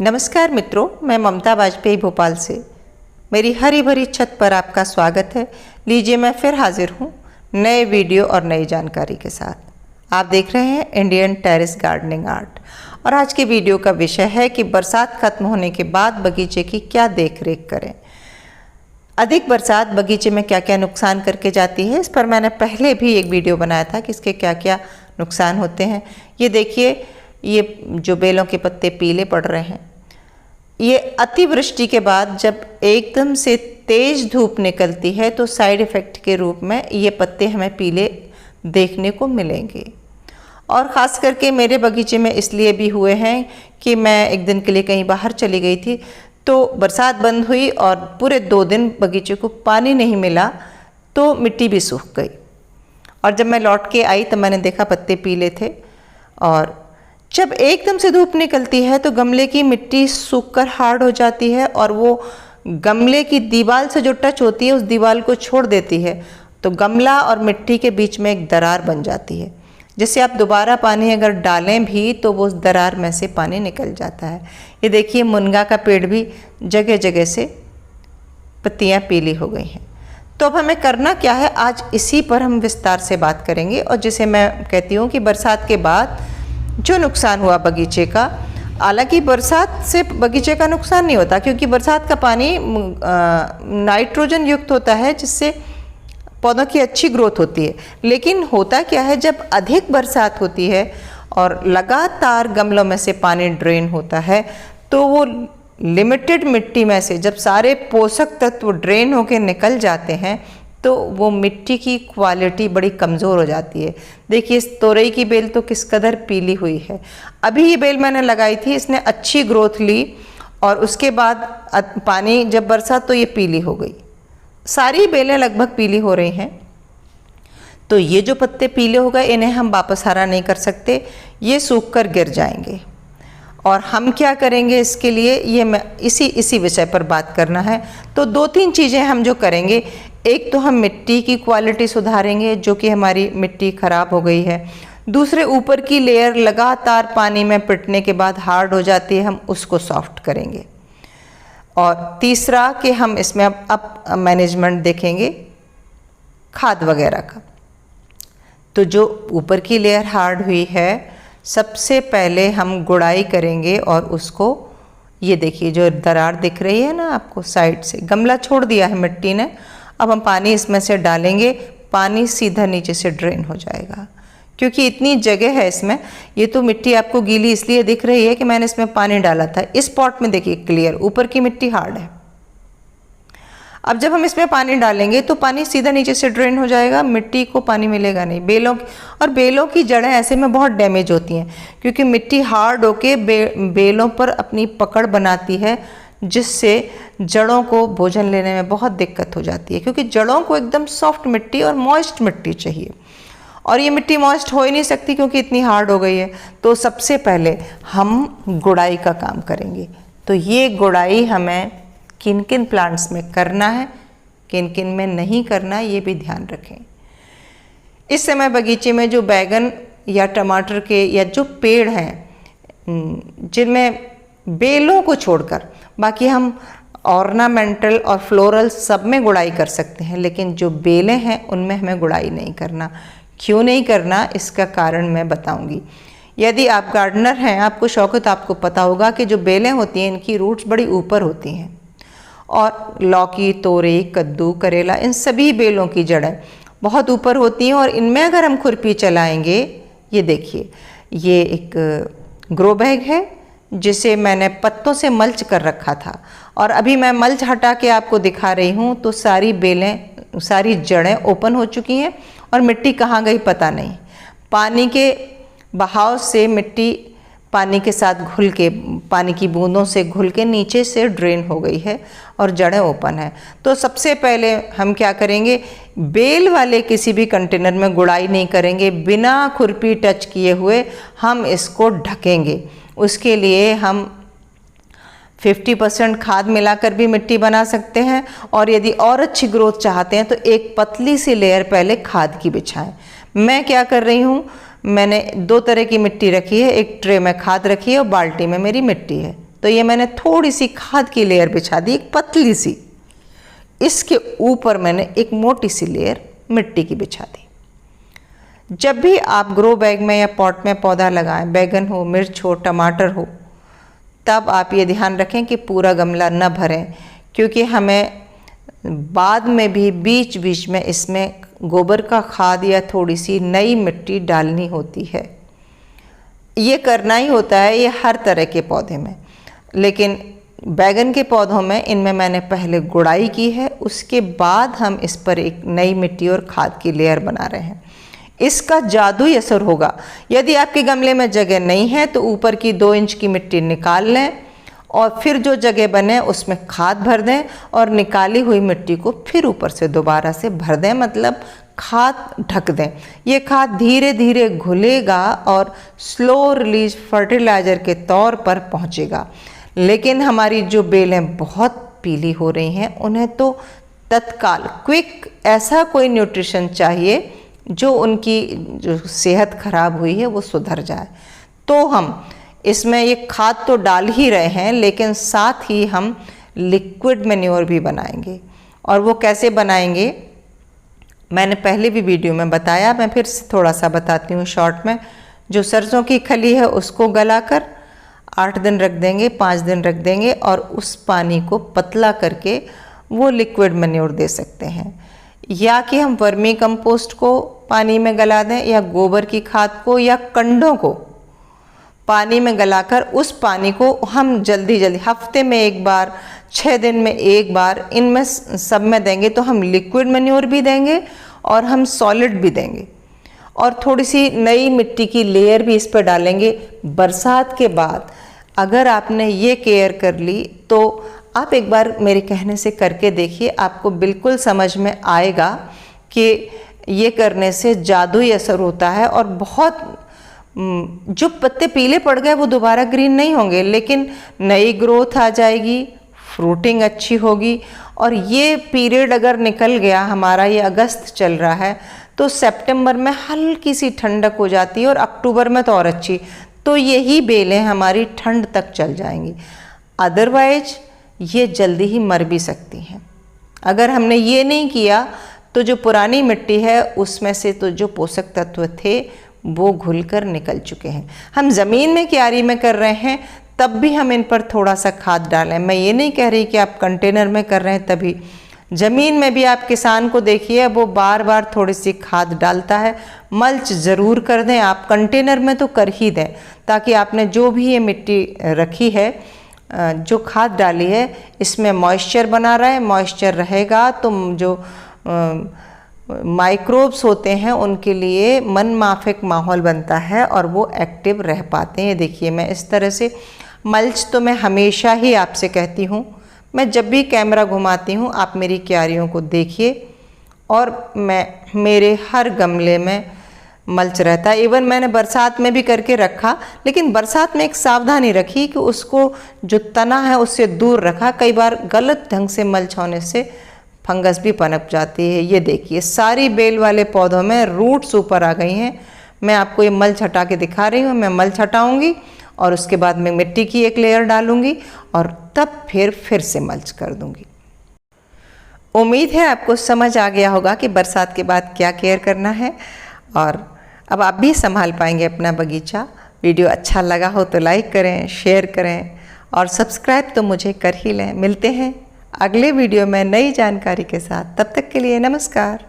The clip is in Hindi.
नमस्कार मित्रों, मैं ममता वाजपेयी भोपाल से मेरी हरी भरी छत पर आपका स्वागत है। लीजिए, मैं फिर हाजिर हूँ नए वीडियो और नई जानकारी के साथ। आप देख रहे हैं इंडियन टेरेस गार्डनिंग आर्ट और आज के वीडियो का विषय है कि बरसात खत्म होने के बाद बगीचे की क्या देखरेख करें। अधिक बरसात बगीचे में क्या क्या नुकसान करके जाती है, इस पर मैंने पहले भी एक वीडियो बनाया था कि इसके क्या क्या नुकसान होते हैं। ये देखिए, ये जो बेलों के पत्ते पीले पड़ रहे हैं, ये अतिवृष्टि के बाद जब एकदम से तेज धूप निकलती है तो साइड इफ़ेक्ट के रूप में ये पत्ते हमें पीले देखने को मिलेंगे। और ख़ास करके मेरे बगीचे में इसलिए भी हुए हैं कि मैं एक दिन के लिए कहीं बाहर चली गई थी, तो बरसात बंद हुई और पूरे 2 दिन बगीचे को पानी नहीं मिला तो मिट्टी भी सूख गई। और जब मैं लौट के आई तो मैंने देखा पत्ते पीले थे। और जब एकदम से धूप निकलती है तो गमले की मिट्टी सूखकर हार्ड हो जाती है और वो गमले की दीवार से जो टच होती है उस दीवार को छोड़ देती है, तो गमला और मिट्टी के बीच में एक दरार बन जाती है, जिससे आप दोबारा पानी अगर डालें भी तो वो उस दरार में से पानी निकल जाता है। ये देखिए, मुनगा का पेड़ भी जगह जगह से पत्तियाँ पीली हो गई हैं। तो अब हमें करना क्या है, आज इसी पर हम विस्तार से बात करेंगे। और जिसे मैं कहती हूँ कि बरसात के बाद जो नुकसान हुआ बगीचे का, हालांकि बरसात से बगीचे का नुकसान नहीं होता क्योंकि बरसात का पानी नाइट्रोजन युक्त होता है, जिससे पौधों की अच्छी ग्रोथ होती है। लेकिन होता क्या है, जब अधिक बरसात होती है और लगातार गमलों में से पानी ड्रेन होता है तो वो लिमिटेड मिट्टी में से जब सारे पोषक तत्व ड्रेन होकर निकल जाते हैं तो वो मिट्टी की क्वालिटी बड़ी कमज़ोर हो जाती है। देखिए, इस तोरई की बेल तो किस कदर पीली हुई है। अभी ये बेल मैंने लगाई थी, इसने अच्छी ग्रोथ ली और उसके बाद पानी जब बरसा तो ये पीली हो गई। सारी बेलें लगभग पीली हो रही हैं। तो ये जो पत्ते पीले हो गए, इन्हें हम वापस हरा नहीं कर सकते, ये सूख कर गिर जाएंगे। और हम क्या करेंगे इसके लिए, ये मैं इसी विषय पर बात करना है। तो 2-3 चीज़ें हम जो करेंगे, एक तो हम मिट्टी की क्वालिटी सुधारेंगे, जो कि हमारी मिट्टी ख़राब हो गई है। दूसरे, ऊपर की लेयर लगातार पानी में पिटने के बाद हार्ड हो जाती है, हम उसको सॉफ्ट करेंगे। और तीसरा कि हम इसमें अब मैनेजमेंट देखेंगे खाद वगैरह का। तो जो ऊपर की लेयर हार्ड हुई है, सबसे पहले हम गुड़ाई करेंगे और उसको, ये देखिए जो दरार दिख रही है ना आपको साइड से, गमला छोड़ दिया है मिट्टी ने, अब हम पानी इसमें से डालेंगे, पानी सीधा नीचे से ड्रेन हो जाएगा क्योंकि इतनी जगह है इसमें। ये तो मिट्टी आपको गीली इसलिए दिख रही है कि मैंने इसमें पानी डाला था। इस पॉट में देखिए क्लियर, ऊपर की मिट्टी हार्ड है। अब जब हम इसमें पानी डालेंगे तो पानी सीधा नीचे से ड्रेन हो जाएगा, मिट्टी को पानी मिलेगा नहीं। बेलों की जड़ें ऐसे में बहुत डैमेज होती हैं क्योंकि मिट्टी हार्ड होके बेलों पर अपनी पकड़ बनाती है, जिससे जड़ों को भोजन लेने में बहुत दिक्कत हो जाती है क्योंकि जड़ों को एकदम सॉफ्ट मिट्टी और मॉइस्ट मिट्टी चाहिए और ये मिट्टी मॉइस्ट हो ही नहीं सकती क्योंकि इतनी हार्ड हो गई है। तो सबसे पहले हम गुड़ाई का काम करेंगे। तो ये गुड़ाई हमें किन किन प्लांट्स में करना है, किन किन में नहीं करना है, ये भी ध्यान रखें। इस समय बगीचे में जो बैगन या टमाटर के या जो पेड़ हैं जिनमें बेलों को छोड़कर बाकी हम ऑर्नामेंटल और फ्लोरल सब में गुड़ाई कर सकते हैं, लेकिन जो बेलें हैं उनमें हमें गुड़ाई नहीं करना। क्यों नहीं करना, इसका कारण मैं बताऊंगी। यदि आप गार्डनर हैं, आपको शौक है, तो आपको पता होगा कि जो बेलें होती हैं इनकी रूट्स बड़ी ऊपर होती हैं और लौकी, तोरई, कद्दू, करेला, इन सभी बेलों की जड़ें बहुत ऊपर होती हैं और इनमें अगर हम खुरपी चलाएंगे, ये देखिए, ये एक ग्रो बैग है जिसे मैंने पत्तों से मल्च कर रखा था और अभी मैं मल्च हटा के आपको दिखा रही हूँ तो सारी बेलें, सारी जड़ें ओपन हो चुकी हैं और मिट्टी कहाँ गई पता नहीं। पानी के बहाव से मिट्टी पानी के साथ घुल के, पानी की बूंदों से घुल के नीचे से ड्रेन हो गई है और जड़ें ओपन है। तो सबसे पहले हम क्या करेंगे, बेल वाले किसी भी कंटेनर में गुड़ाई नहीं करेंगे, बिना खुरपी टच किए हुए हम इसको ढकेंगे। उसके लिए हम 50% खाद मिलाकर भी मिट्टी बना सकते हैं और यदि और अच्छी ग्रोथ चाहते हैं तो एक पतली सी लेयर पहले खाद की बिछाएं। मैं क्या कर रही हूँ, मैंने 2 तरह की मिट्टी रखी है, एक ट्रे में खाद रखी है और बाल्टी में मेरी मिट्टी है। तो ये मैंने थोड़ी सी खाद की लेयर बिछा दी, एक पतली सी। इसके ऊपर मैंने एक मोटी सी लेयर मिट्टी की बिछा दी। जब भी आप ग्रो बैग में या पॉट में पौधा लगाएं, बैगन हो, मिर्च हो, टमाटर हो, तब आप ये ध्यान रखें कि पूरा गमला न भरें, क्योंकि हमें बाद में भी बीच बीच में इसमें गोबर का खाद या थोड़ी सी नई मिट्टी डालनी होती है। ये करना ही होता है, ये हर तरह के पौधे में। लेकिन बैगन के पौधों में इनमें मैंने पहले गुड़ाई की है, उसके बाद हम इस पर एक नई मिट्टी और खाद की लेयर बना रहे हैं। इसका जादुई असर होगा। यदि आपके गमले में जगह नहीं है तो ऊपर की 2 इंच की मिट्टी निकाल लें और फिर जो जगह बने उसमें खाद भर दें और निकाली हुई मिट्टी को फिर ऊपर से दोबारा से भर दें, मतलब खाद ढक दें। ये खाद धीरे धीरे घुलेगा और स्लो रिलीज फर्टिलाइज़र के तौर पर पहुंचेगा। लेकिन हमारी जो बेलें बहुत पीली हो रही हैं, उन्हें तो तत्काल क्विक ऐसा कोई न्यूट्रिशन चाहिए जो उनकी जो सेहत खराब हुई है वो सुधर जाए। तो हम इसमें ये खाद तो डाल ही रहे हैं, लेकिन साथ ही हम लिक्विड मैन्योर भी बनाएंगे। और वो कैसे बनाएंगे मैंने पहले भी वीडियो में बताया, मैं फिर से थोड़ा सा बताती हूँ शॉर्ट में। जो सरसों की खली है उसको गलाकर 8 दिन रख देंगे, 5 दिन रख देंगे और उस पानी को पतला करके वो लिक्विड मैन्योर दे सकते हैं। या कि हम वर्मी कंपोस्ट को पानी में गला दें या गोबर की खाद को या कंडों को पानी में गलाकर उस पानी को हम जल्दी हफ्ते में एक बार, 6 दिन में एक बार, इनमें सब में देंगे तो हम लिक्विड मैन्योर भी देंगे और हम सॉलिड भी देंगे और थोड़ी सी नई मिट्टी की लेयर भी इस पर डालेंगे। बरसात के बाद अगर आपने ये केयर कर ली तो आप एक बार मेरे कहने से करके देखिए, आपको बिल्कुल समझ में आएगा कि ये करने से जादुई असर होता है। और बहुत जो पत्ते पीले पड़ गए वो दोबारा ग्रीन नहीं होंगे, लेकिन नई ग्रोथ आ जाएगी, फ्रूटिंग अच्छी होगी। और ये पीरियड अगर निकल गया हमारा, ये अगस्त चल रहा है, तो सितंबर में हल्की सी ठंडक हो जाती है और अक्टूबर में तो और अच्छी। तो यही बेलें हमारी ठंड तक चल जाएंगी। अदरवाइज ये जल्दी ही मर भी सकती हैं। अगर हमने ये नहीं किया तो जो पुरानी मिट्टी है उसमें से तो जो पोषक तत्व थे वो घुलकर निकल चुके हैं। हम ज़मीन में क्यारी में कर रहे हैं तब भी हम इन पर थोड़ा सा खाद डालें। मैं ये नहीं कह रही कि आप कंटेनर में कर रहे हैं तभी, ज़मीन में भी आप किसान को देखिए वो बार बार थोड़ी सी खाद डालता है। मल्च ज़रूर कर दें, आप कंटेनर में तो कर ही दें, ताकि आपने जो भी ये मिट्टी रखी है, जो खाद डाली है, इसमें मॉइस्चर बना रहा है। मॉइस्चर रहेगा तो जो माइक्रोब्स होते हैं उनके लिए मन माफिक माहौल बनता है और वो एक्टिव रह पाते हैं। देखिए मैं इस तरह से मल्च तो मैं हमेशा ही आपसे कहती हूँ, मैं जब भी कैमरा घुमाती हूँ आप मेरी क्यारियों को देखिए और मेरे हर गमले में मल्च रहता है। इवन मैंने बरसात में भी करके रखा, लेकिन बरसात में एक सावधानी रखी कि उसको जो तना है उससे दूर रखा। कई बार गलत ढंग से मल्च होने से फंगस भी पनप जाती है। ये देखिए सारी बेल वाले पौधों में रूट्स ऊपर आ गई हैं। मैं आपको ये मल्च हटा के दिखा रही हूँ। मैं मल्च हटाऊँगी और उसके बाद मैं मिट्टी की एक लेयर डालूँगी और तब फिर से मल्च कर दूँगी। उम्मीद है आपको समझ आ गया होगा कि बरसात के बाद क्या केयर करना है और अब आप भी संभाल पाएंगे अपना बगीचा। वीडियो अच्छा लगा हो तो लाइक करें, शेयर करें और सब्सक्राइब तो मुझे कर ही लें। मिलते हैं अगले वीडियो में नई जानकारी के साथ। तब तक के लिए नमस्कार।